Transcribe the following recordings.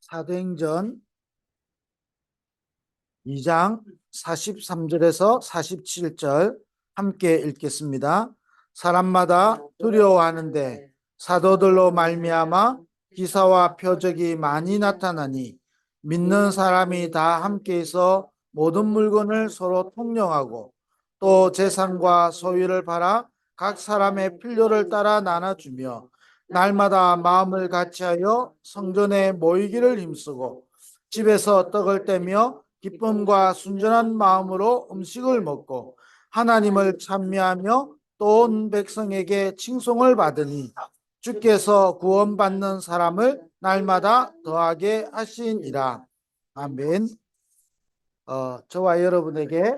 사도행전 2장 43절에서 47절 함께 읽겠습니다. 사람마다 두려워하는데 사도들로 말미암아 기사와 표적이 많이 나타나니 믿는 사람이 다 함께해서 모든 물건을 서로 통용하고 또 재산과 소유를 팔아 각 사람의 필요를 따라 나눠주며 날마다 마음을 같이하여 성전에 모이기를 힘쓰고 집에서 떡을 떼며 기쁨과 순전한 마음으로 음식을 먹고 하나님을 찬미하며 또 온 백성에게 칭송을 받으니 주께서 구원받는 사람을 날마다 더하게 하시니라. 아멘. 저와 여러분에게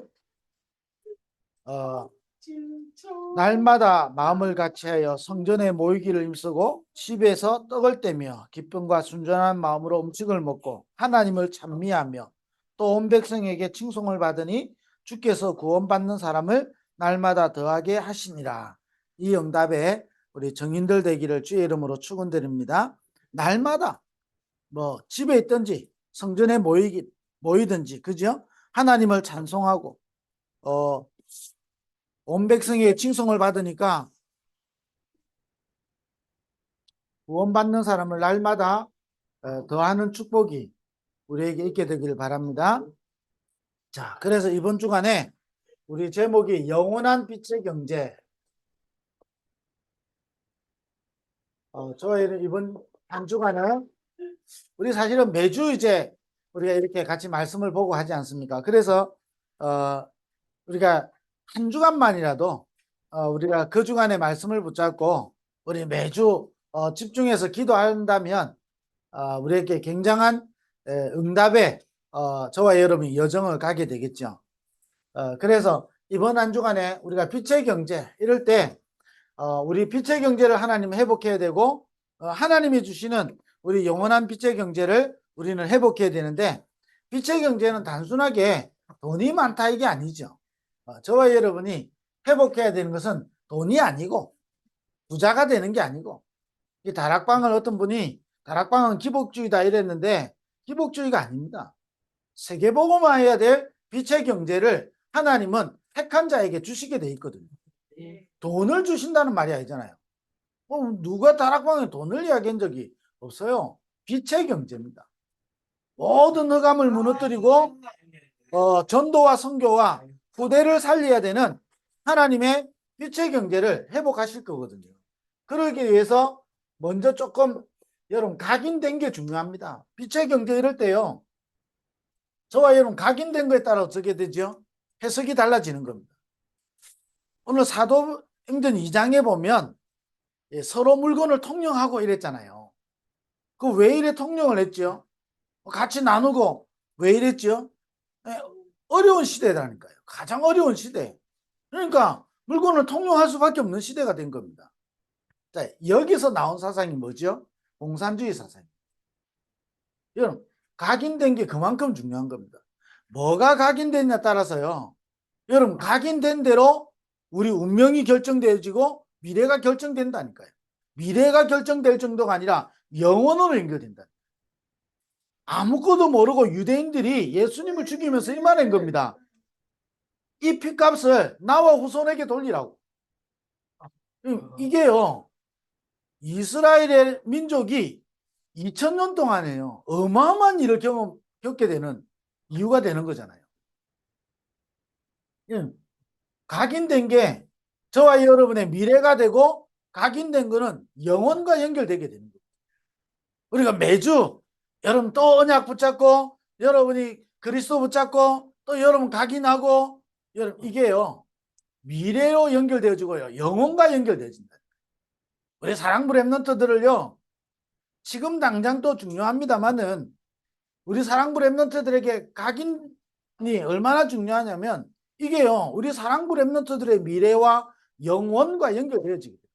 날마다 마음을 같이하여 성전에 모이기를 힘쓰고 집에서 떡을 떼며 기쁨과 순전한 마음으로 음식을 먹고 하나님을 찬미하며 또 온 백성에게 칭송을 받으니 주께서 구원받는 사람을 날마다 더하게 하시니라. 이 응답에 우리 정인들 되기를 주의 이름으로 축원드립니다. 날마다 뭐 집에 있든지 성전에 모이든지 그죠? 하나님을 찬송하고 온 백성에게 칭송을 받으니까 구원받는 사람을 날마다 더하는 축복이 우리에게 있게 되기를 바랍니다. 자, 그래서 이번 주간에 우리 제목이 영원한 빛의 경제. 저희는 이번 한 주간은 우리 사실은 매주 이제 우리가 이렇게 같이 말씀을 보고 하지 않습니까? 그래서 우리가 한 주간만이라도 우리가 그 주간의 말씀을 붙잡고 우리 매주 집중해서 기도한다면 우리에게 굉장한 응답에 저와 여러분이 여정을 가게 되겠죠. 그래서 이번 한 주간에 우리가 빛의 경제 이럴 때 우리 빛의 경제를 하나님 회복해야 되고 하나님이 주시는 우리 영원한 빛의 경제를 우리는 회복해야 되는데 빛의 경제는 단순하게 돈이 많다 이게 아니죠. 저와 여러분이 회복해야 되는 것은 돈이 아니고 부자가 되는 게 아니고 이 다락방을 어떤 분이 다락방은 기복주의다 이랬는데 기복주의가 아닙니다. 세계복음화해야 될 빛의 경제를 하나님은 택한 자에게 주시게 돼 있거든요. 돈을 주신다는 말이 아니잖아요. 누가 다락방에 돈을 이야기한 적이 없어요. 빛의 경제입니다. 모든 흑암을 무너뜨리고 전도와 선교와 후대를 살려야 되는 하나님의 빛의 경제를 회복하실 거거든요. 그러기 위해서 먼저 조금 여러분 각인된 게 중요합니다. 빛의 경제 이럴 때요. 저와 여러분 각인된 거에 따라 어떻게 되죠? 해석이 달라지는 겁니다. 오늘 사도행전 2장에 보면 서로 물건을 통용하고 이랬잖아요. 그 왜 이래 통용을 했죠? 같이 나누고 왜 이랬죠? 어려운 시대라니까요. 가장 어려운 시대. 그러니까 물건을 통용할 수밖에 없는 시대가 된 겁니다. 자, 여기서 나온 사상이 뭐죠? 공산주의 사상. 여러분, 각인된 게 그만큼 중요한 겁니다. 뭐가 각인됐냐에 따라서요. 여러분, 각인된 대로 우리 운명이 결정되어지고 미래가 결정된다니까요. 미래가 결정될 정도가 아니라 영원으로 연결된다. 아무것도 모르고 유대인들이 예수님을 죽이면서 이만한 겁니다. 이 핏값을 나와 후손에게 돌리라고. 이게요. 이스라엘의 민족이 2000년 동안에요. 어마어마한 일을 겪게 되는 이유가 되는 거잖아요. 각인된 게 저와 여러분의 미래가 되고 각인된 거는 영혼과 연결되게 되는 거예요. 우리가 매주 여러분 또 언약 붙잡고 여러분이 그리스도 붙잡고 또 여러분 각인하고 여러분 이게요. 미래로 연결되어지고요. 영혼과 연결되어진다. 우리 사랑부 랩런트들을요. 지금 당장 또 중요합니다만은 우리 사랑부 랩런트들에게 각인이 얼마나 중요하냐면 이게요. 우리 사랑부 랩런트들의 미래와 영혼과 연결되어지게 돼요.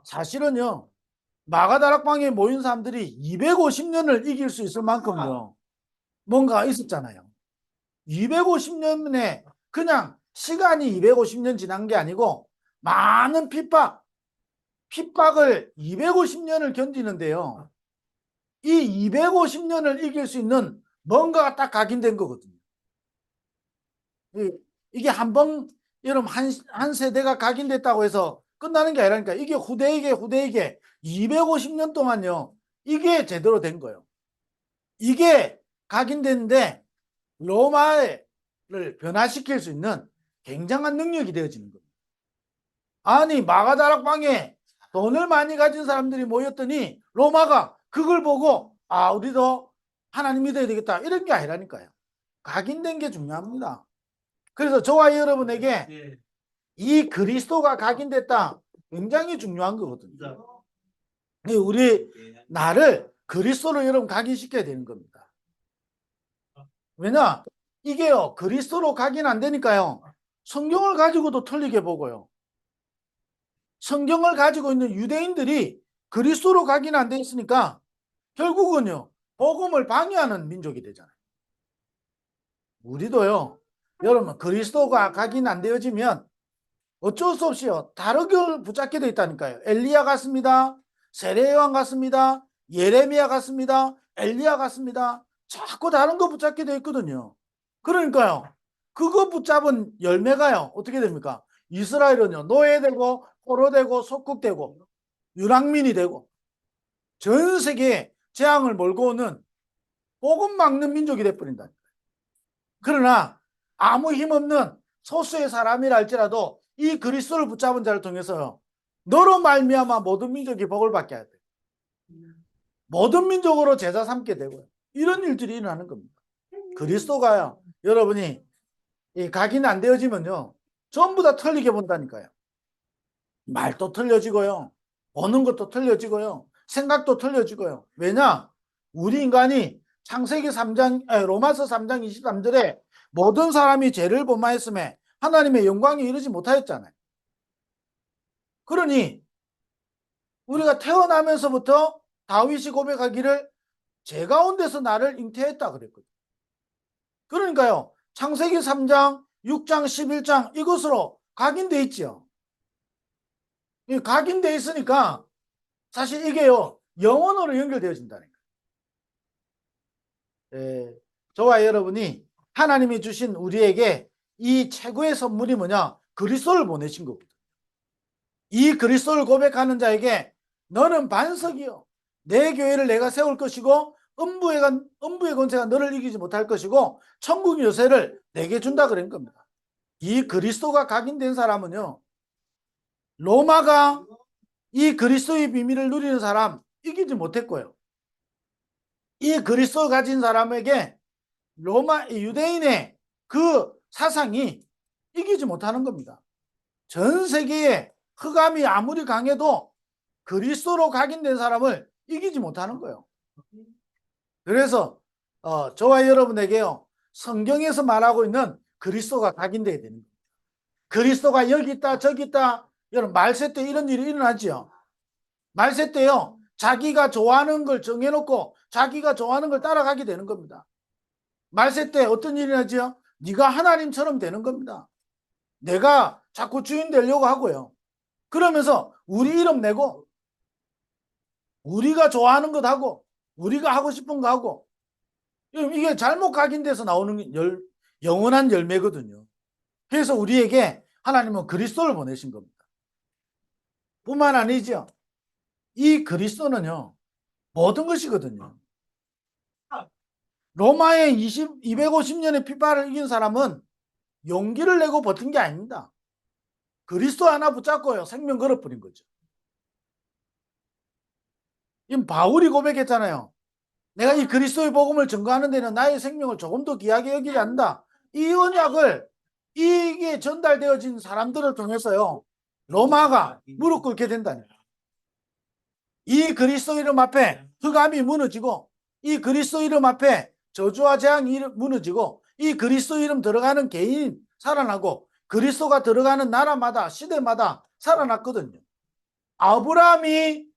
사실은요. 마가다락방에 모인 사람들이 250년을 이길 수 있을 만큼요. 뭔가 있었잖아요. 250년에 그냥 시간이 250년 지난 게 아니고 많은 핍박을 250년을 견디는데요. 이 250년을 이길 수 있는 뭔가가 딱 각인된 거거든요. 이게 여러분 한 세대가 각인됐다고 해서 끝나는 게 아니라니까. 이게 후대에게 250년 동안요. 이게 제대로 된 거예요. 이게 각인됐는데 로마를 변화시킬 수 있는 굉장한 능력이 되어지는 겁니다. 아니 마가다락방에 돈을 많이 가진 사람들이 모였더니 로마가 그걸 보고 우리도 하나님 믿어야 되겠다 이런 게 아니라니까요. 각인된 게 중요합니다. 그래서 저와 여러분에게 이 그리스도가 각인됐다 굉장히 중요한 거거든요. 우리 나를 그리스도로 여러분 각인시켜야 되는 겁니다. 왜냐 이게요 그리스도로 각인 안 되니까요 성경을 가지고도 틀리게 보고요. 성경을 가지고 있는 유대인들이 그리스도로 각인 안 돼 있으니까 결국은요 복음을 방해하는 민족이 되잖아요. 우리도요 여러분 그리스도가 각인 안 되어지면 어쩔 수 없이요 다르게 붙잡게 돼 있다니까요. 엘리야 같습니다. 세례요한 같습니다. 예레미야 같습니다. 엘리야 같습니다. 자꾸 다른 거 붙잡게 돼 있거든요. 그러니까요 그거 붙잡은 열매가요 어떻게 됩니까? 이스라엘은요 노예되고 포로되고 속국되고 유랑민이 되고 전 세계에 재앙을 몰고 오는 복음 막는 민족이 돼버린다. 그러나 아무 힘없는 소수의 사람이라 할지라도 이 그리스도를 붙잡은 자를 통해서 너로 말미암아 모든 민족이 복을 받게 하야 돼. 모든 민족으로 제자 삼게 되고요. 이런 일들이 일어나는 겁니다. 그리스도가요. 여러분이 각인 안 되어지면요. 전부 다 틀리게 본다니까요. 말도 틀려지고요. 보는 것도 틀려지고요. 생각도 틀려지고요. 왜냐? 우리 인간이 창세기 3장, 로마서 3장 23절에 모든 사람이 죄를 범하였음에 하나님의 영광에 이르지 못하였잖아요. 그러니 우리가 태어나면서부터 다윗이 고백하기를 죄 가운데서 나를 잉태했다 그랬거든요. 그러니까요. 창세기 3장, 6장, 11장 이것으로 각인돼 있죠. 각인돼 있으니까 사실 이게요. 영원으로 연결되어진다는 거예요. 저와 여러분이 하나님이 주신 우리에게 이 최고의 선물이 뭐냐? 그리스도를 보내신 겁니다. 이 그리스도를 고백하는 자에게 너는 반석이요. 내 교회를 내가 세울 것이고 음부의 권세가 너를 이기지 못할 것이고 천국의 요새를 내게 준다 그런 겁니다. 이 그리스도가 각인된 사람은요. 로마가 이 그리스도의 비밀을 누리는 사람 이기지 못했고요. 이 그리스도를 가진 사람에게 로마 유대인의 그 사상이 이기지 못하는 겁니다. 전 세계에 흑암이 아무리 강해도 그리스도로 각인된 사람을 이기지 못하는 거예요. 그래서 저와 여러분에게요. 성경에서 말하고 있는 그리스도가 각인돼야 되는 거예요. 그리스도가 여기 있다 저기 있다. 여러분 말세 때 이런 일이 일어나죠. 말세 때요. 자기가 좋아하는 걸 정해놓고 자기가 좋아하는 걸 따라가게 되는 겁니다. 말세 때 어떤 일이 나죠? 네가 하나님처럼 되는 겁니다. 내가 자꾸 주인 되려고 하고요. 그러면서 우리 이름 내고 우리가 좋아하는 것 하고 우리가 하고 싶은 거 하고 이게 잘못 각인돼서 나오는 영원한 열매거든요. 그래서 우리에게 하나님은 그리스도를 보내신 겁니다. 뿐만 아니죠. 이 그리스도는요. 모든 것이거든요. 로마의 250년의 핍박을 이긴 사람은 용기를 내고 버틴 게 아닙니다. 그리스도 하나 붙잡고요. 생명 걸어버린 거죠. 이 바울이 고백했잖아요. 내가 이 그리스도의 복음을 증거하는 데는 나의 생명을 조금 더 귀하게 여기지 않는다. 이 언약을 이게 전달되어진 사람들을 통해서요. 로마가 무릎 꿇게 된다니. 이 그리스도 이름 앞에 흑암이 무너지고 이 그리스도 이름 앞에 저주와 재앙이 무너지고 이 그리스도 이름 들어가는 개인 살아나고 그리스도가 들어가는 나라마다 시대마다 살아났거든요. 아브라함이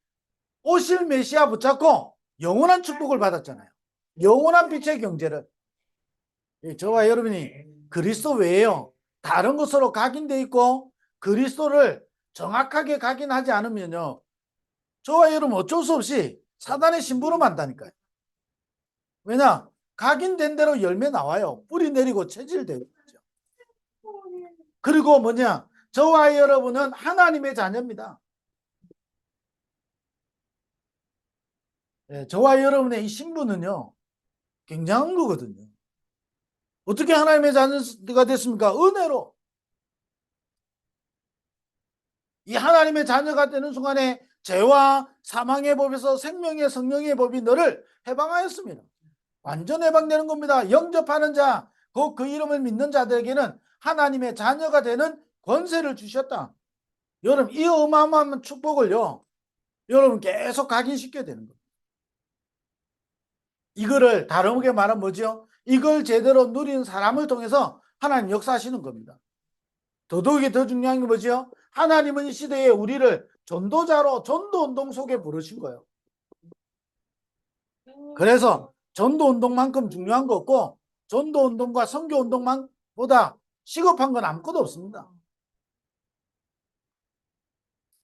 오실 메시아 붙잡고 영원한 축복을 받았잖아요. 영원한 빛의 경제를. 저와 여러분이 그리스도 외에요. 다른 것으로 각인돼 있고 그리스도를 정확하게 각인하지 않으면요. 저와 여러분 어쩔 수 없이 사단의 심부름 한다니까요. 왜냐? 각인된 대로 열매 나와요. 뿌리 내리고 체질되죠. 그리고 뭐냐? 저와 여러분은 하나님의 자녀입니다. 예, 저와 여러분의 이 신분은요, 굉장한 거거든요. 어떻게 하나님의 자녀가 됐습니까? 은혜로. 이 하나님의 자녀가 되는 순간에 죄와 사망의 법에서 생명의 성령의 법이 너를 해방하였습니다. 완전 해방되는 겁니다. 영접하는 자, 곧 그 이름을 믿는 자들에게는 하나님의 자녀가 되는 권세를 주셨다. 여러분, 이 어마어마한 축복을요, 여러분 계속 각인시켜야 되는 겁니다. 이거를 다르게 말하면 뭐죠? 이걸 제대로 누리는 사람을 통해서 하나님 역사하시는 겁니다. 더더욱이 더 중요한 게 뭐죠? 하나님은 이 시대에 우리를 전도자로 전도운동 속에 부르신 거예요. 그래서 전도운동만큼 중요한 거 없고 전도운동과 선교운동보다 시급한 건 아무것도 없습니다.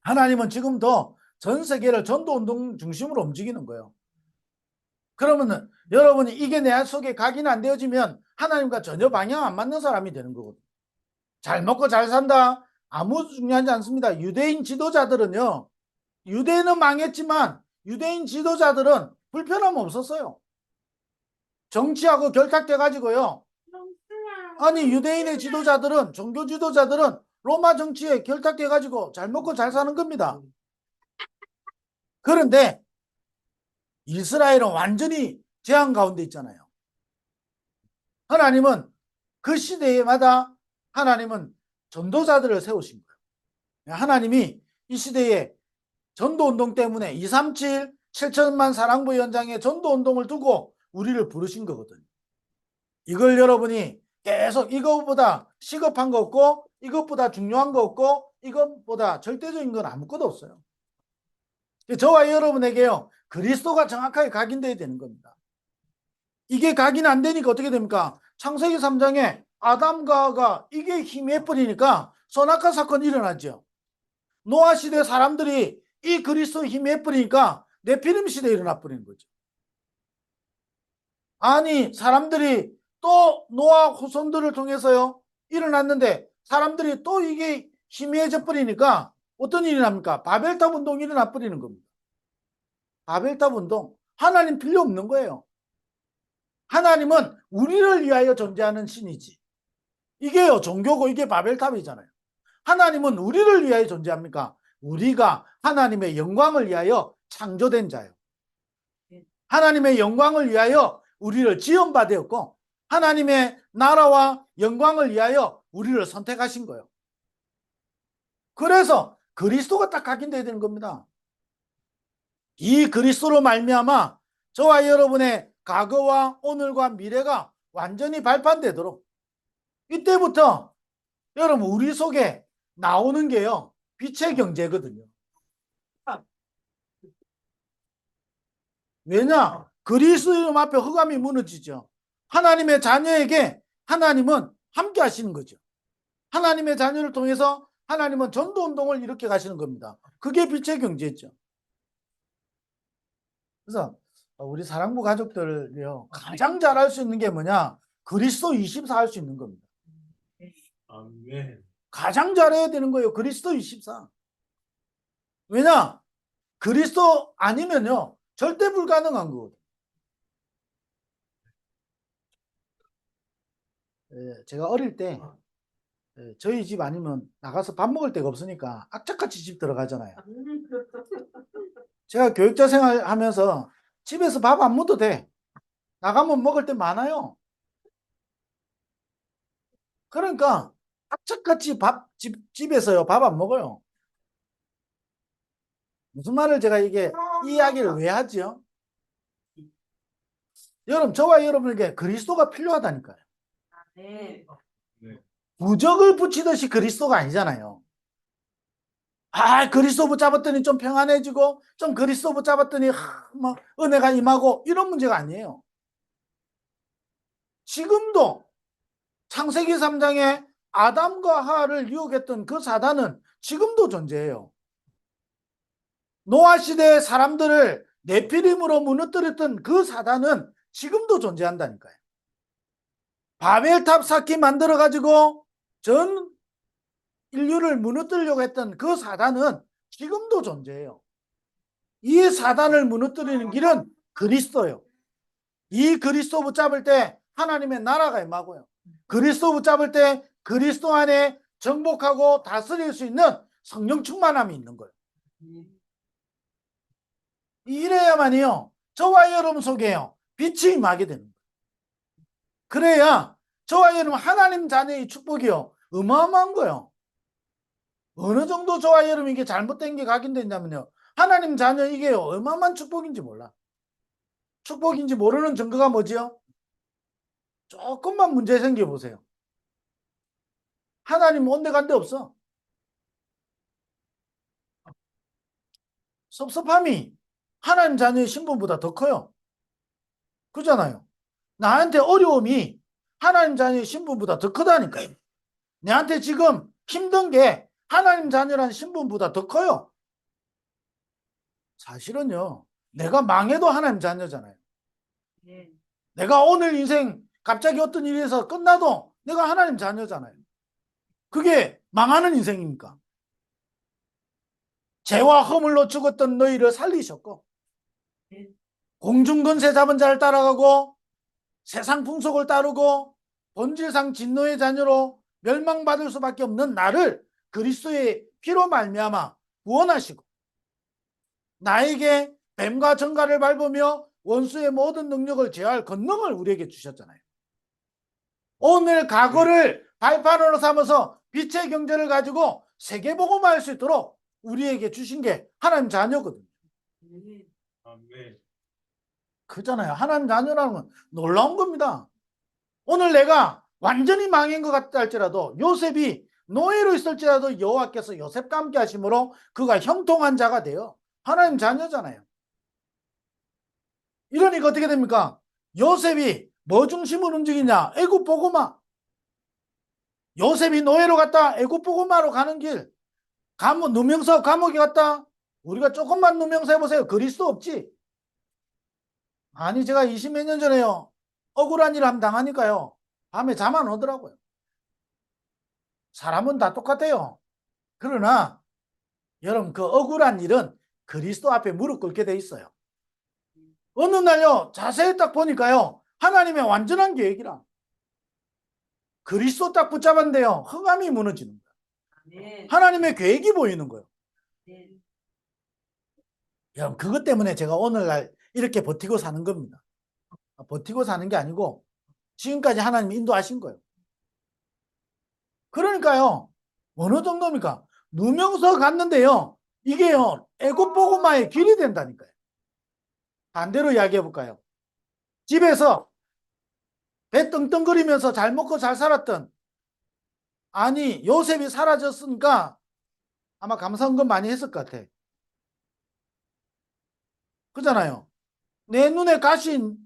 하나님은 지금도 전 세계를 전도운동 중심으로 움직이는 거예요. 그러면은 여러분이 이게 내 속에 각인 안 되어지면 하나님과 전혀 방향 안 맞는 사람이 되는 거거든요. 잘 먹고 잘 산다. 아무 중요하지 않습니다. 유대인 지도자들은요. 유대인은 망했지만 유대인 지도자들은 불편함 없었어요. 정치하고 결탁돼 가지고요. 아니 유대인의 지도자들은 종교 지도자들은 로마 정치에 결탁돼 가지고 잘 먹고 잘 사는 겁니다. 그런데 이스라엘은 완전히 재앙 가운데 있잖아요. 하나님은 그 시대마다 하나님은 전도자들을 세우신 거예요. 하나님이 이 시대에 전도운동 때문에 237 7천만 사랑부 현장에 전도운동을 두고 우리를 부르신 거거든요. 이걸 여러분이 계속 이것보다 시급한 거 없고 이것보다 중요한 거 없고 이것보다 절대적인 건 아무것도 없어요. 저와 여러분에게요. 그리스도가 정확하게 각인되어야 되는 겁니다. 이게 각인 안 되니까 어떻게 됩니까? 창세기 3장에 아담과 하와가 이게 힘에 뿌리니까 선악과 사건이 일어나죠. 노아 시대 사람들이 이 그리스도 힘에 뿌리니까 네피림 시대에 일어나 버리는 거죠. 아니 사람들이 또 노아 후손들을 통해서요 일어났는데 사람들이 또 이게 희미해져 버리니까 어떤 일이 납니까? 바벨탑 운동이 일어나 버리는 겁니다. 바벨탑 운동. 하나님 필요 없는 거예요. 하나님은 우리를 위하여 존재하는 신이지. 이게요 종교고 이게 바벨탑이잖아요. 하나님은 우리를 위하여 존재합니까? 우리가 하나님의 영광을 위하여 창조된 자요. 하나님의 영광을 위하여 우리를 지원받았고 하나님의 나라와 영광을 위하여 우리를 선택하신 거예요. 그래서 그리스도가 딱 각인되어야 되는 겁니다. 이 그리스도로 말미암아 저와 여러분의 과거와 오늘과 미래가 완전히 발판되도록 이때부터 여러분 우리 속에 나오는 게요 빛의 경제거든요. 왜냐? 그리스도 이름 앞에 흑암이 무너지죠. 하나님의 자녀에게 하나님은 함께 하시는 거죠. 하나님의 자녀를 통해서 하나님은 전도운동을 이렇게 가시는 겁니다. 그게 빛의 경제죠. 그래서 우리 사랑부 가족들요 가장 잘할 수 있는 게 뭐냐? 그리스도 24 할 수 있는 겁니다. 아멘. 가장 잘해야 되는 거예요. 그리스도 24. 왜냐? 그리스도 아니면요 절대 불가능한 거거든요. 제가 어릴 때 저희 집 아니면 나가서 밥 먹을 데가 없으니까 악착같이 집 들어가잖아요. 제가 교육자 생활하면서 집에서 밥 안 먹어도 돼. 나가면 먹을 데 많아요. 그러니까 악착같이 집에서요 밥 안 먹어요. 무슨 말을 제가 이 이야기를 왜 하죠? 여러분 저와 여러분에게 그리스도가 필요하다니까요. 네. 부적을 붙이듯이 그리스도가 아니잖아요. 그리스도 붙잡았더니 좀 평안해지고 좀 그리스도 붙잡았더니 뭐 은혜가 임하고 이런 문제가 아니에요. 지금도 창세기 3장에 아담과 하와를 유혹했던 그 사단은 지금도 존재해요. 노아 시대의 사람들을 네피림으로 무너뜨렸던 그 사단은 지금도 존재한다니까요. 바벨탑 쌓기 만들어 가지고 전 인류를 무너뜨리려고 했던 그 사단은 지금도 존재해요. 이 사단을 무너뜨리는 길은 그리스도요. 이 그리스도 붙잡을 때 하나님의 나라가 임하고요. 그리스도 붙잡을 때 그리스도 안에 정복하고 다스릴 수 있는 성령 충만함이 있는 거예요. 이래야만이요, 저와 여러분 속에요, 빛이 임하게 되는 거예요. 그래야 저와 여러분 하나님 자녀의 축복이요, 어마어마한 거예요. 어느 정도 저와 여러분 이게 잘못된 게 각인되냐면요, 하나님 자녀 이게요, 어마어마한 축복인지 몰라. 축복인지 모르는 증거가 뭐지요? 조금만 문제 생겨보세요. 하나님 온데간데 없어. 섭섭함이 하나님 자녀의 신분보다 더 커요. 그잖아요. 나한테 어려움이 하나님 자녀의 신분보다 더 크다니까요. 내한테 지금 힘든 게 하나님 자녀라는 신분보다 더 커요. 사실은요, 내가 망해도 하나님 자녀잖아요. 내가 오늘 인생 갑자기 어떤 일에서 끝나도 내가 하나님 자녀잖아요. 그게 망하는 인생입니까? 죄와 허물로 죽었던 너희를 살리셨고, 공중권세 잡은 자를 따라가고 세상 풍속을 따르고 본질상 진노의 자녀로 멸망받을 수밖에 없는 나를 그리스도의 피로 말미암아 구원하시고, 나에게 뱀과 정갈을 밟으며 원수의 모든 능력을 제어할 권능을 우리에게 주셨잖아요. 오늘 과거를 발판으로 삼아서 빛의 경제를 가지고 세계복음화할 수 있도록 우리에게 주신 게 하나님 자녀거든요. 아멘. 그잖아요. 하나님 자녀라는 건 놀라운 겁니다. 오늘 내가 완전히 망한 것 같다 할지라도, 요셉이 노예로 있을지라도 여호와께서 요셉과 함께 하심으로 그가 형통한 자가 돼요. 하나님 자녀잖아요. 이러니까 어떻게 됩니까? 요셉이 뭐 중심으로 움직이냐? 애굽 복음화. 요셉이 노예로 갔다 애굽 복음화로 가는 길. 감옥, 누명서 감옥에 갔다. 우리가 조금만 누명서 해보세요. 그리스도 없지. 아니, 제가 20몇 년 전에요, 억울한 일을 한번 당하니까요, 밤에 잠 안 오더라고요. 사람은 다 똑같아요. 그러나 여러분, 그 억울한 일은 그리스도 앞에 무릎 꿇게 돼 있어요. 어느 날요, 자세히 딱 보니까요, 하나님의 완전한 계획이라. 그리스도 딱 붙잡았는데요, 흑암이 무너지는 거예요. 하나님의 계획이 보이는 거예요. 여러분, 그것 때문에 제가 오늘날 이렇게 버티고 사는 겁니다. 버티고 사는 게 아니고 지금까지 하나님이 인도하신 거예요. 그러니까요, 어느 정도입니까? 누명서 갔는데요, 이게요, 애굽 복음화의 길이 된다니까요. 반대로 이야기해 볼까요? 집에서 배 떵떵거리면서 잘 먹고 잘 살았던, 아니, 요셉이 사라졌으니까 아마 감사헌금 많이 했을 것 같아. 그잖아요. 내 눈에 가신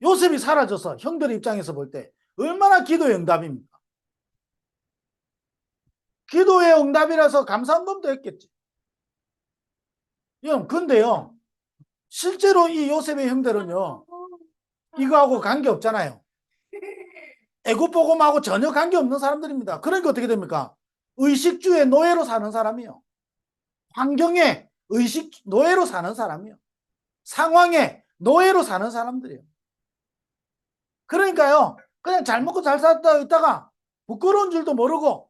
요셉이 사라져서 형들 입장에서 볼 때 얼마나 기도의 응답입니까? 기도의 응답이라서 감사헌금도 했겠지. 근데요, 실제로 이 요셉의 형들은요, 이거하고 관계 없잖아요. 애굽 복음하고 전혀 관계 없는 사람들입니다. 그러니까 어떻게 됩니까? 의식주의 노예로 사는 사람이요. 환경에 의식 노예로 사는 사람이요. 상황에 노예로 사는 사람들이요. 그러니까요, 그냥 잘 먹고 잘 살다 있다가 부끄러운 줄도 모르고,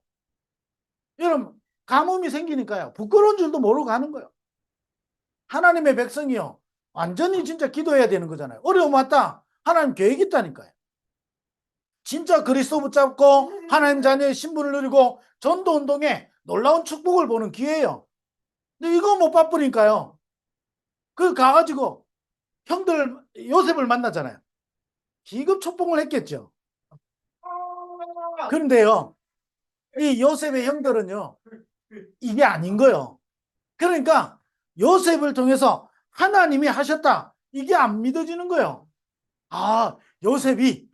여러분, 가뭄이 생기니까요, 부끄러운 줄도 모르고 가는 거예요. 하나님의 백성이요, 완전히 진짜 기도해야 되는 거잖아요. 어려움 왔다, 하나님 계획 있다니까요. 진짜 그리스도 붙잡고 하나님 자녀의 신분을 누리고 전도운동에 놀라운 축복을 보는 기회예요. 근데 이거 못 바쁘니까요, 그 가가지고 형들 요셉을 만나잖아요. 기급 초봉을 했겠죠. 그런데요, 이 요셉의 형들은요, 이게 아닌 거예요. 그러니까 요셉을 통해서 하나님이 하셨다, 이게 안 믿어지는 거예요. 아, 요셉이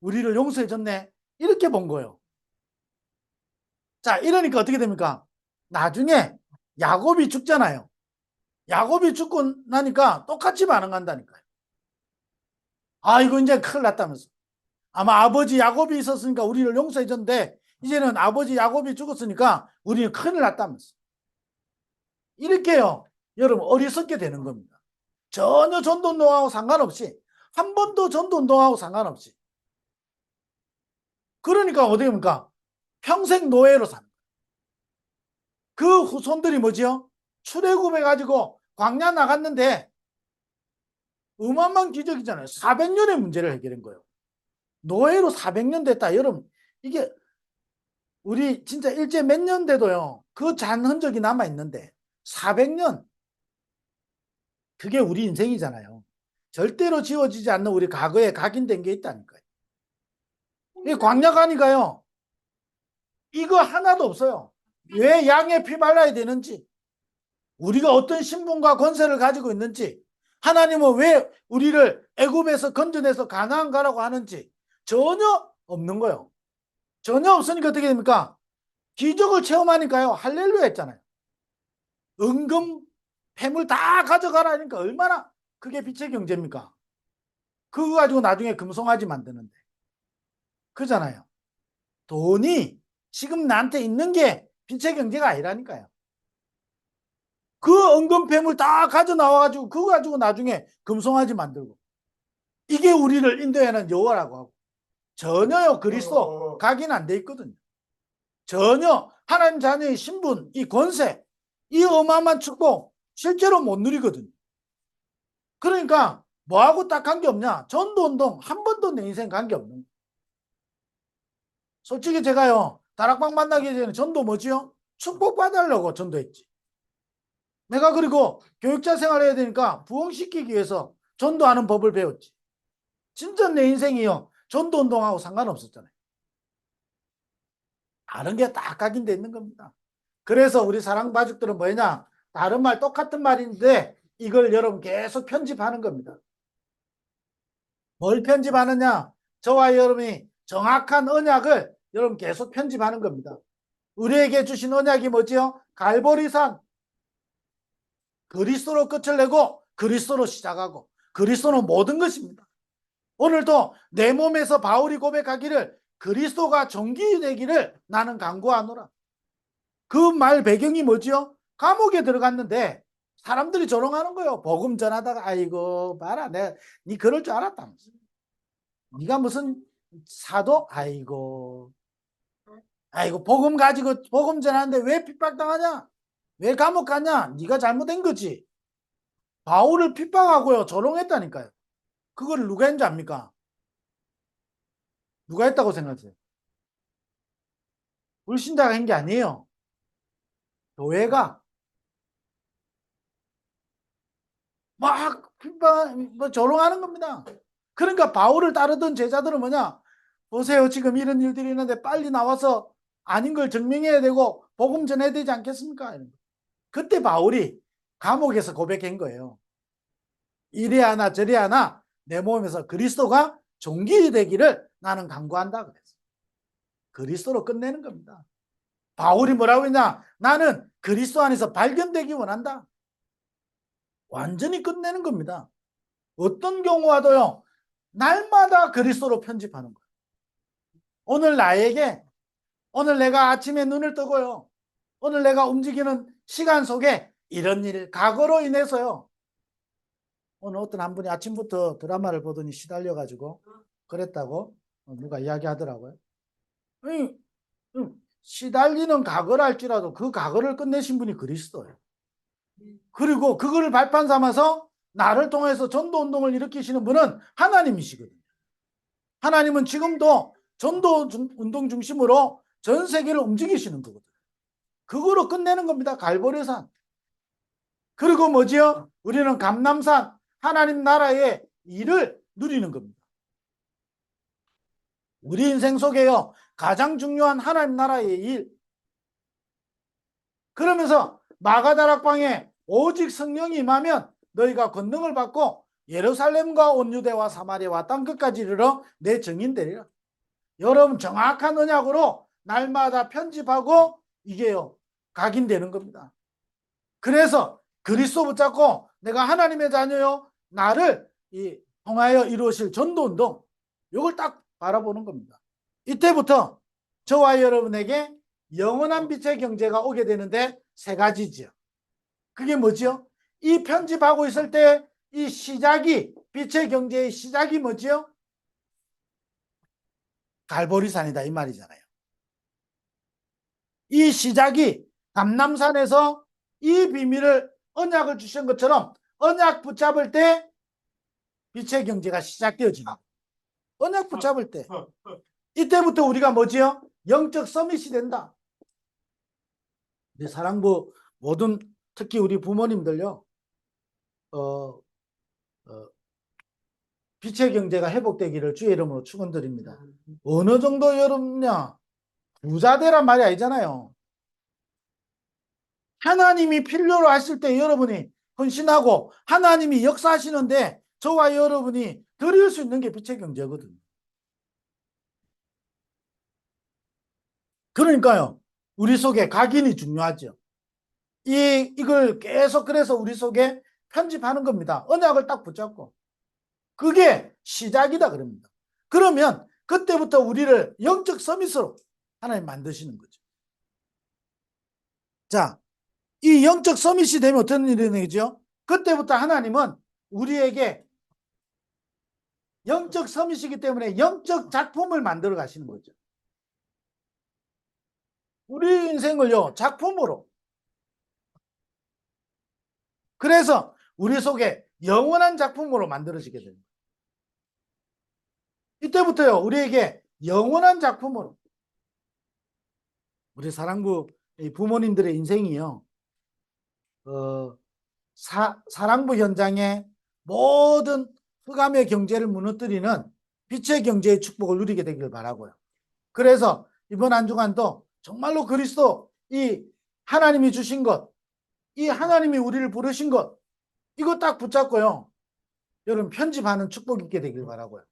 우리를 용서해줬네, 이렇게 본 거예요. 자, 이러니까 어떻게 됩니까? 나중에 야곱이 죽잖아요. 야곱이 죽고 나니까 똑같이 반응한다니까요. 아, 이거 이제 큰일 났다면서. 아마 아버지 야곱이 있었으니까 우리를 용서해 줬는데 이제는 아버지 야곱이 죽었으니까 우리는 큰일 났다면서. 이렇게요. 여러분 어리석게 되는 겁니다. 전혀 전도운동하고 상관없이, 한 번도 전도운동하고 상관없이. 그러니까 어떻게 됩니까? 평생 노예로 사는 거예요. 그 후손들이 뭐지요? 출애굽해가지고 광야 나갔는데 어마어마한 기적이잖아요. 400년의 문제를 해결한 거예요. 노예로 400년 됐다. 여러분 이게 우리 진짜 일제 몇 년 돼도요. 그 잔 흔적이 남아있는데 400년, 그게 우리 인생이잖아요. 절대로 지워지지 않는 우리 과거에 각인된 게 있다니까요. 이 광야 가니까요. 이거 하나도 없어요. 왜 양의 피 발라야 되는지, 우리가 어떤 신분과 권세를 가지고 있는지, 하나님은 왜 우리를 애굽에서 건져내서 가나안 가라고 하는지 전혀 없는 거예요. 전혀 없으니까 어떻게 됩니까? 기적을 체험하니까요. 할렐루야 했잖아요. 은금 폐물 다 가져가라니까 얼마나 그게 빛의 경제입니까? 그거 가지고 나중에 금송아지 만드는데. 그잖아요. 돈이 지금 나한테 있는 게 빛의 경제가 아니라니까요. 그 은금 폐물 다 가져 나와가지고 그거 가지고 나중에 금송아지 만들고. 이게 우리를 인도하는 여호와라고 하고. 전혀요 그리스도 각인 안 돼 있거든요. 전혀 하나님 자녀의 신분, 이 권세, 이 어마어마한 축복 실제로 못 누리거든요. 그러니까 뭐하고 딱 관계없냐? 전도운동 한 번도 내 인생 관계없는 거예요. 솔직히 제가요 다락방 만나기 전에 전도 뭐지요? 축복받으려고 전도했지. 내가 그리고 교육자 생활을 해야 되니까 부흥시키기 위해서 전도하는 법을 배웠지. 진짜 내 인생이요 전도운동하고 상관없었잖아요. 다른 게 다 각인돼 있는 겁니다. 그래서 우리 사랑가족들은 뭐냐? 다른 말 똑같은 말인데 이걸 여러분 계속 편집하는 겁니다. 뭘 편집하느냐? 저와 여러분이 정확한 언약을 여러분 계속 편집하는 겁니다. 우리에게 주신 언약이 뭐지요? 갈보리산. 그리스도로 끝을 내고 그리스도로 시작하고 그리스도는 모든 것입니다. 오늘도 내 몸에서 바울이 고백하기를 그리스도가 종기 되기를 나는 간구하노라. 그 말 배경이 뭐지요? 감옥에 들어갔는데 사람들이 조롱하는 거예요. 복음 전하다가 아이고 봐라 내가 네 그럴 줄 알았다면서. 네가 무슨 사도? 아이고 복음 가지고 복음 전하는데 왜 핍박당하냐? 왜 감옥 가냐? 네가 잘못된 거지. 바울을 핍박하고요 조롱했다니까요. 그걸 누가 했는지 압니까? 누가 했다고 생각하세요? 불신자가 한 게 아니에요. 교회가 막 핍박, 조롱하는 겁니다. 그러니까 바울을 따르던 제자들은 뭐냐? 보세요. 지금 이런 일들이 있는데 빨리 나와서 아닌 걸 증명해야 되고 복음 전해야 되지 않겠습니까? 그때 바울이 감옥에서 고백한 거예요. 이래 하나 저래 하나 내 몸에서 그리스도가 종기 되기를 나는 간구한다 그랬어요. 그리스도로 끝내는 겁니다. 바울이 뭐라고 했냐? 나는 그리스도 안에서 발견되기 원한다. 완전히 끝내는 겁니다. 어떤 경우와도요. 날마다 그리스도로 편집하는 거예요. 오늘 나에게 오늘 내가 아침에 눈을 뜨고요. 오늘 내가 움직이는 시간 속에 이런 일, 과거로 인해서요. 오늘 어떤 한 분이 아침부터 드라마를 보더니 시달려가지고 그랬다고 누가 이야기하더라고요. 시달리는 과거를 할지라도 그 과거를 끝내신 분이 그리스도예요. 그리고 그거를 발판 삼아서 나를 통해서 전도운동을 일으키시는 분은 하나님이시거든요. 하나님은 지금도 전도운동 중심으로 전 세계를 움직이시는 거거든요. 그거로 끝내는 겁니다. 갈보리산. 그리고 뭐지요? 우리는 감람산, 하나님 나라의 일을 누리는 겁니다. 우리 인생 속에요. 가장 중요한 하나님 나라의 일. 그러면서 마가다락방에 오직 성령이 임하면 너희가 권능을 받고 예루살렘과 온 유대와 사마리아와 땅 끝까지 이르러 내 증인 되리라. 여러분 정확한 언약으로 날마다 편집하고 이게요. 각인되는 겁니다. 그래서 그리스도 붙잡고 내가 하나님의 자녀요. 나를 통하여 이루어질 전도운동. 이걸 딱 바라보는 겁니다. 이때부터 저와 여러분에게 영원한 빛의 경제가 오게 되는데 세 가지죠. 그게 뭐지요? 이 편집하고 있을 때 이 시작이, 빛의 경제의 시작이 뭐지요? 갈보리산이다 이 말이잖아요. 이 시작이 감남산에서 이 비밀을 언약을 주신 것처럼 언약 붙잡을 때 빛의 경제가 시작되어지는 언약 붙잡을 때 이때부터 우리가 뭐지요? 영적 서밋이 된다. 우리 사랑부 모든 특히 우리 부모님들요. 빛의 경제가 회복되기를 주의 이름으로 축원드립니다. 어느 정도 여러분냐 부자 되란 말이 아니잖아요. 하나님이 필요로 하실 때 여러분이 헌신하고 하나님이 역사하시는데 저와 여러분이 드릴 수 있는 게 빛의 경제거든요. 그러니까요. 우리 속에 각인이 중요하죠. 이걸 계속 그래서 우리 속에 편집하는 겁니다. 언약을 딱 붙잡고. 그게 시작이다 그럽니다. 그러면 그때부터 우리를 영적 서밋으로 하나님 만드시는 거죠. 자, 이 영적 서밋이 되면 어떤 일이 되죠? 그때부터 하나님은 우리에게 영적 서밋이기 때문에 영적 작품을 만들어 가시는 거죠. 우리 인생을요, 작품으로. 그래서 우리 속에 영원한 작품으로 만들어지게 됩니다. 이때부터요, 우리에게 영원한 작품으로. 우리 사랑부 부모님들의 인생이요, 사랑부 현장에 모든 흑암의 경제를 무너뜨리는 빛의 경제의 축복을 누리게 되기를 바라고요. 그래서 이번 한 주간도 정말로 그리스도 이 하나님이 주신 것, 이 하나님이 우리를 부르신 것, 이거 딱 붙잡고요. 여러분 편집하는 축복 있게 되길 바라고요.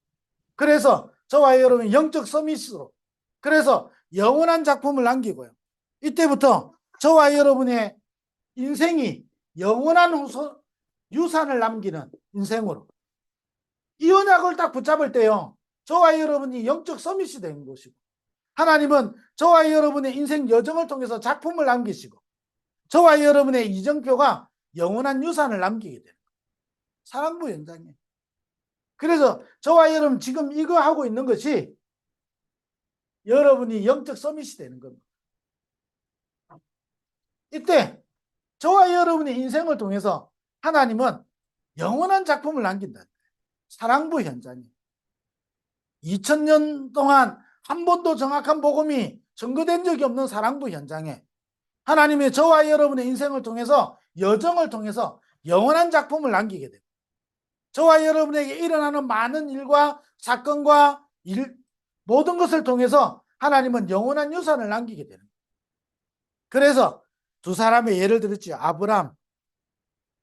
그래서 저와 여러분 영적 서밋으로 그래서 영원한 작품을 남기고요. 이때부터 저와 여러분의 인생이 영원한 유산을 남기는 인생으로 이 언약을 딱 붙잡을 때요. 저와 여러분이 영적 서밋이 되는 것이고 하나님은 저와 여러분의 인생 여정을 통해서 작품을 남기시고 저와 여러분의 이정표가 영원한 유산을 남기게 되는 거예요. 사랑부 현장에. 그래서 저와 여러분 지금 이거 하고 있는 것이 여러분이 영적 서밋이 되는 겁니다. 이때 저와 여러분의 인생을 통해서 하나님은 영원한 작품을 남긴다. 사랑부 현장에. 2000년 동안 한 번도 정확한 복음이 증거된 적이 없는 사랑부 현장에 하나님의 저와 여러분의 인생을 통해서 여정을 통해서 영원한 작품을 남기게 됩니다. 저와 여러분에게 일어나는 많은 일과 사건과 모든 것을 통해서 하나님은 영원한 유산을 남기게 되는 거예요. 그래서 두 사람의 예를 들었죠. 아브람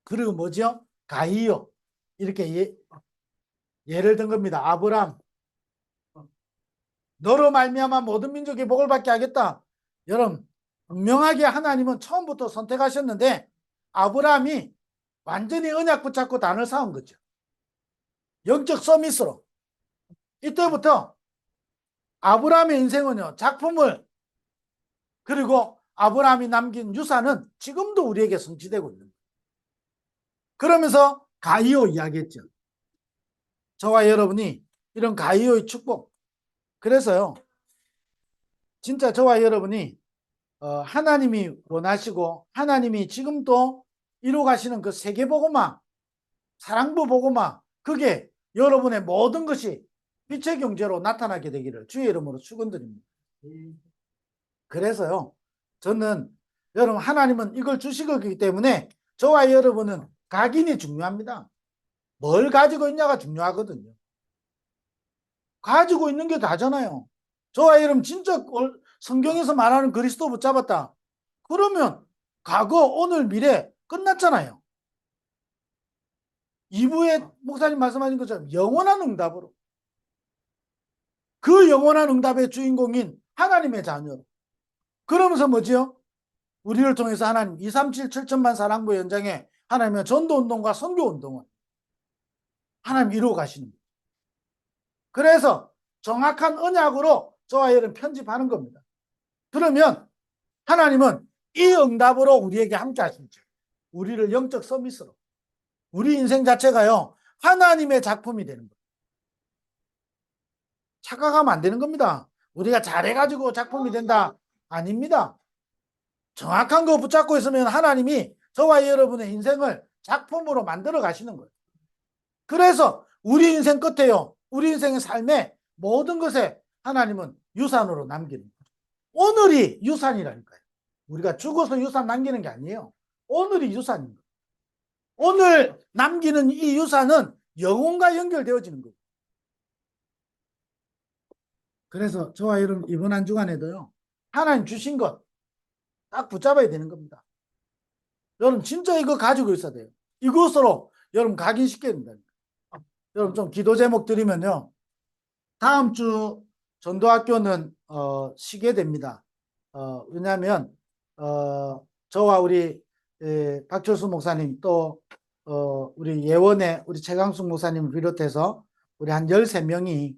그리고 뭐죠? 가이오 이렇게 예를 든 겁니다. 아브람 너로 말미암아 모든 민족이 복을 받게 하겠다. 여러분 분명하게 하나님은 처음부터 선택하셨는데 아브라함이 완전히 언약 붙잡고 단을 쌓은 거죠. 영적 서밋으로. 이때부터 아브라함의 인생은요. 작품을 그리고 아브라함이 남긴 유산은 지금도 우리에게 성취되고 있는 거예요. 그러면서 가이오 이야기했죠. 저와 여러분이 이런 가이오의 축복. 그래서요. 진짜 저와 여러분이 하나님이 원하시고 하나님이 지금도 이루어가시는 그 세계복음화 사랑부 복음화 그게 여러분의 모든 것이 빛의 경제로 나타나게 되기를 주의 이름으로 축원드립니다. 그래서요 저는 여러분 하나님은 이걸 주시기 때문에 저와 여러분은 각인이 중요합니다. 뭘 가지고 있냐가 중요하거든요. 가지고 있는 게 다잖아요. 저와 여러분 진짜 성경에서 말하는 그리스도 붙잡았다. 그러면 과거, 오늘, 미래 끝났잖아요. 2부에 목사님 말씀하신 것처럼 영원한 응답으로 그 영원한 응답의 주인공인 하나님의 자녀로 그러면서 뭐지요? 우리를 통해서 하나님 237 7천만 사랑부 현장에 하나님은 전도운동과 선교운동을 하나님 이루어 가시는 거예요. 그래서 정확한 언약으로 저와 여러분 편집하는 겁니다. 그러면 하나님은 이 응답으로 우리에게 함께 하시죠. 우리를 영적 서비스로. 우리 인생 자체가요, 하나님의 작품이 되는 거예요. 착각하면 안 되는 겁니다. 우리가 잘해가지고 작품이 된다. 아닙니다. 정확한 거 붙잡고 있으면 하나님이 저와 여러분의 인생을 작품으로 만들어 가시는 거예요. 그래서 우리 인생 끝에요, 우리 인생의 삶의 모든 것에 하나님은 유산으로 남기는 거예요. 오늘이 유산이라니까요. 우리가 죽어서 유산 남기는 게 아니에요. 오늘이 유산입니다. 오늘 남기는 이 유산은 영혼과 연결되어지는 거예요. 그래서 저와 여러분 이번 한 주간에도요, 하나님 주신 것 딱 붙잡아야 되는 겁니다. 여러분 진짜 이거 가지고 있어야 돼요. 이것으로 여러분 각인시켜야 된다. 여러분 좀 기도 제목 드리면요, 다음 주 전도학교는 쉬게 됩니다. 왜냐하면 저와 우리 박철수 목사님 또 우리 예원의 우리 최강숙 목사님을 비롯해서 우리 한 13명이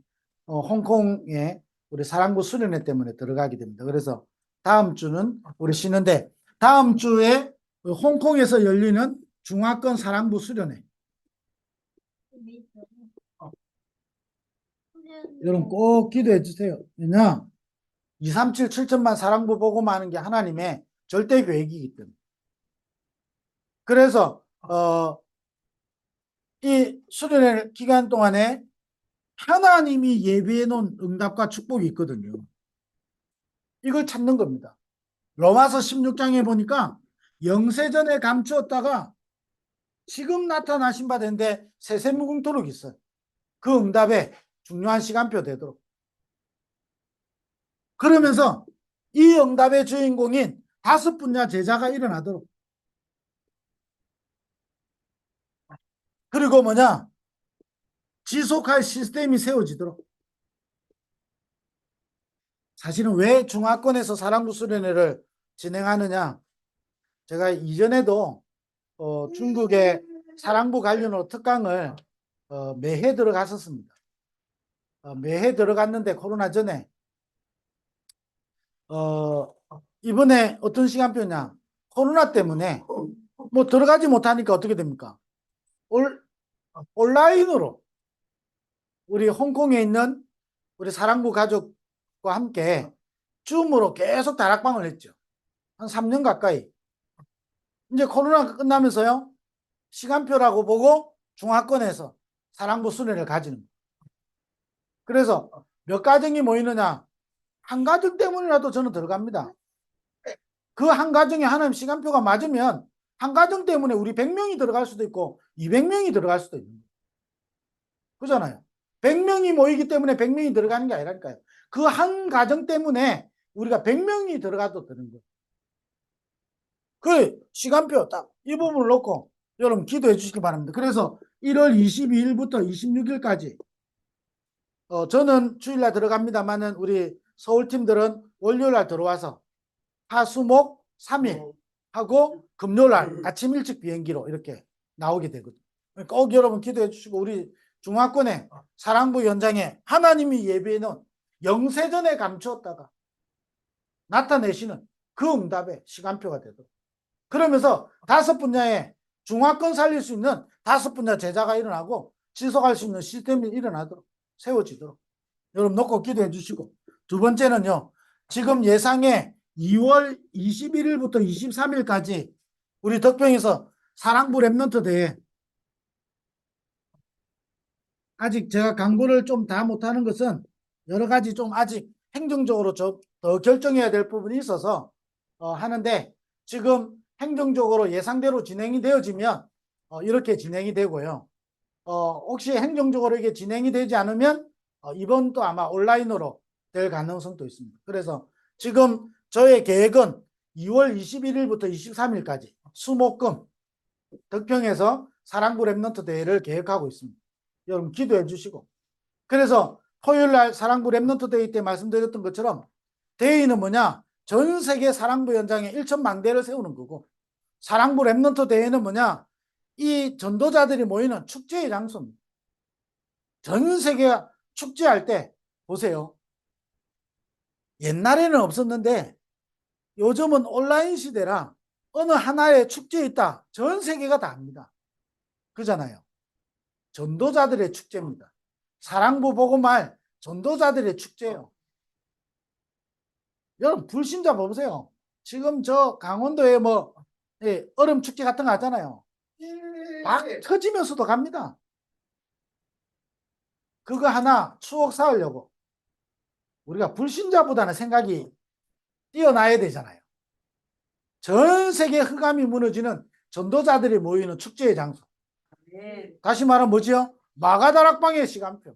홍콩에 우리 사랑부 수련회 때문에 들어가게 됩니다. 그래서 다음 주는 우리 쉬는데, 다음 주에 홍콩에서 열리는 중화권 사랑부 수련회 여러분 꼭 기도해 주세요. 왜냐, 237 7천만 사랑부 보고만 하는 게 하나님의 절대 계획이기 때문에. 그래서 이 수련회 기간 동안에 하나님이 예비해 놓은 응답과 축복이 있거든요. 이걸 찾는 겁니다. 로마서 16장에 보니까 영세전에 감추었다가 지금 나타나신 바 된데 세세무궁토록 있어요. 그 응답에 중요한 시간표 되도록. 그러면서 이 응답의 주인공인 5분야 제자가 일어나도록. 그리고 뭐냐, 지속할 시스템이 세워지도록. 사실은 왜 중화권에서 사랑부 수련회를 진행하느냐, 제가 이전에도 중국의 사랑부 관련으로 특강을 매해 들어갔었습니다. 매해 들어갔는데 코로나 전에 이번에 어떤 시간표냐, 코로나 때문에 뭐 들어가지 못하니까 어떻게 됩니까? 온라인으로 우리 홍콩에 있는 우리 사랑부 가족과 함께 줌으로 계속 다락방을 했죠. 한 3년 가까이. 이제 코로나가 끝나면서요, 시간표라고 보고 중화권에서 사랑부 수련회를 가지는 거예요. 그래서 몇 가정이 모이느냐, 한 가정 때문이라도 저는 들어갑니다. 그 한 가정에 하나님 시간표가 맞으면 한 가정 때문에 우리 100명이 들어갈 수도 있고 200명이 들어갈 수도 있는 거예요. 그잖아요. 100명이 모이기 때문에 100명이 들어가는 게 아니라니까요. 그 한 가정 때문에 우리가 100명이 들어가도 되는 거예요. 그 시간표 딱 이 부분을 놓고 여러분 기도해 주시기 바랍니다. 그래서 1월 22일부터 26일까지 저는 주일날 들어갑니다만은 우리 서울팀들은 월요일날 들어와서 화수목 3일 하고 금요일날 아침 일찍 비행기로 이렇게 나오게 되거든요. 꼭 여러분 기도해 주시고, 우리 중화권의 사랑부 현장에 하나님이 예비해 놓은 영세전에 감추었다가 나타내시는 그 응답의 시간표가 되도록. 그러면서 5분야에 중화권 살릴 수 있는 5분야 제자가 일어나고 지속할 수 있는 시스템이 일어나도록 세워지도록 여러분 놓고 기도해 주시고, 두 번째는요, 지금 예상에 2월 21일부터 23일까지 우리 덕평에서 사랑부 랩넌트 대회, 아직 제가 광고를 좀 다 못하는 것은 여러 가지 좀 아직 행정적으로 좀 더 결정해야 될 부분이 있어서 하는데, 지금 행정적으로 예상대로 진행이 되어지면 이렇게 진행이 되고요. 혹시 행정적으로 이게 진행이 되지 않으면 이번도 아마 온라인으로 될 가능성도 있습니다. 그래서 지금 저의 계획은 2월 21일부터 23일까지 수목금 덕평에서 사랑부 랩넌트 대회를 계획하고 있습니다. 여러분 기도해 주시고, 그래서 토요일날 사랑부 랩넌트 대회 때 말씀드렸던 것처럼 대회는 뭐냐, 전 세계 사랑부 현장에 1,000망대를 세우는 거고, 사랑부 랩넌트 대회는 뭐냐, 이 전도자들이 모이는 축제의 장소입니다. 전 세계가 축제할 때 보세요. 옛날에는 없었는데 요즘은 온라인 시대라 어느 하나의 축제에 있다. 전 세계가 다 압니다. 그잖아요. 전도자들의 축제입니다. 사랑부 복음할 전도자들의 축제예요. 여러분 불신자 보세요. 지금 저 강원도에 뭐 얼음 축제 같은 거 하잖아요. 막 터지면서도 갑니다. 그거 하나 추억 쌓으려고 우리가 불신자보다는 생각이 뛰어나야 되잖아요. 전 세계 흑암이 무너지는 전도자들이 모이는 축제의 장소. 다시 말하면 뭐지요? 마가다락방의 시간표.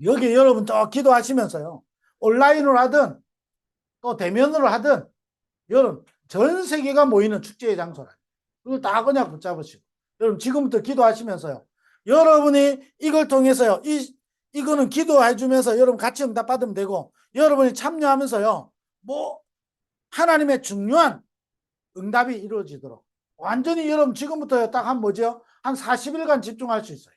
여기 여러분 또 기도하시면서요. 온라인으로 하든 또 대면으로 하든 여러분 전 세계가 모이는 축제의 장소라. 그걸 다 그냥 붙잡으시고 여러분 지금부터 기도하시면서요. 여러분이 이걸 통해서요. 이거는 기도해 주면서 여러분 같이 응답 받으면 되고 여러분이 참여하면서요. 뭐 하나님의 중요한 응답이 이루어지도록 완전히 여러분 지금부터 딱 한 뭐죠? 한 40일간 집중할 수 있어요.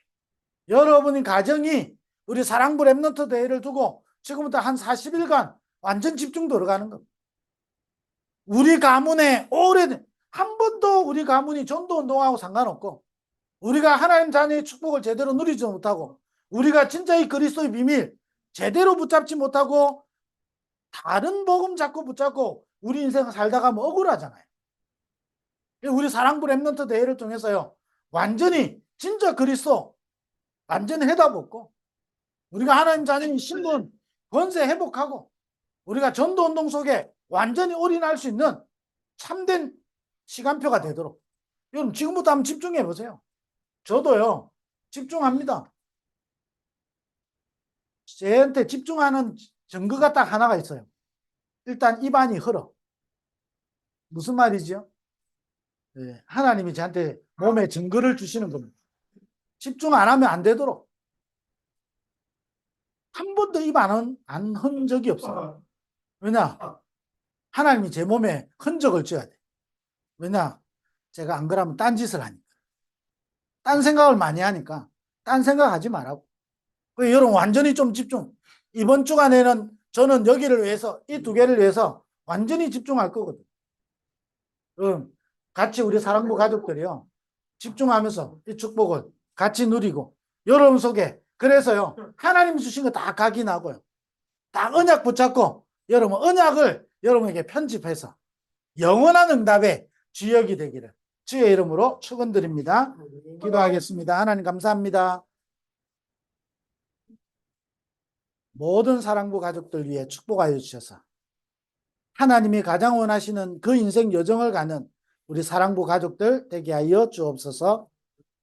여러분이 가정이 우리 사랑부 랩넌트 대회를 두고 지금부터 한 40일간 완전 집중 들어가는 겁니다. 우리 가문에 오래된 한 번도 우리 가문이 전도운동하고 상관없고 우리가 하나님 자녀의 축복을 제대로 누리지 못하고 우리가 진짜 이 그리스도의 비밀 제대로 붙잡지 못하고 다른 복음 자꾸 붙잡고 우리 인생 살다가 뭐 억울하잖아요. 우리 사랑부 랩넌트 대회를 통해서요. 완전히 진짜 그리스도 완전히 해답 없고 우리가 하나님 자녀의 신분 권세 회복하고 우리가 전도운동 속에 완전히 올인할 수 있는 참된 시간표가 되도록 여러분 지금부터 한번 집중해 보세요. 저도요 집중합니다. 쟤한테 집중하는 증거가 딱 하나가 있어요. 일단 입안이 흘러. 무슨 말이죠? 네, 하나님이 저한테 몸에 증거를 주시는 겁니다. 집중 안 하면 안 되도록. 한 번도 입 안 흔 적이 없어요. 왜냐? 하나님이 제 몸에 흔적을 줘야 돼. 왜냐? 제가 안 그러면 딴짓을 하니까. 딴 생각을 많이 하니까 딴 생각하지 말라고. 여러분 완전히 좀 집중. 이번 주간에는 저는 여기를 위해서 이 두 개를 위해서 완전히 집중할 거거든. 같이 우리 사랑부 가족들이요. 집중하면서 이 축복을 같이 누리고 여러분 속에 그래서요. 하나님 주신 거 다 각인하고요. 다 언약 붙잡고 여러분 언약을 여러분에게 편집해서 영원한 응답의 주역이 되기를 주의 이름으로 축원드립니다. 기도하겠습니다. 하나님 감사합니다. 모든 사랑부 가족들 위해 축복하여 주셔서 하나님이 가장 원하시는 그 인생 여정을 가는 우리 사랑부 가족들 되게 하여 주옵소서.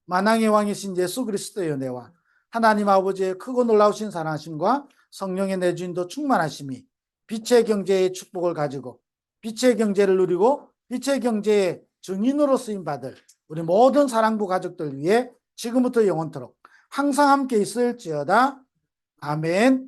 만왕의 왕이신 예수 그리스도의 은혜와 하나님 아버지의 크고 놀라우신 사랑하심과 성령의 내주인도 충만하심이 빛의 경제의 축복을 가지고 빛의 경제를 누리고 빛의 경제의 증인으로 쓰임받을 우리 모든 사랑부 가족들 위해 지금부터 영원토록 항상 함께 있을지어다. 아멘.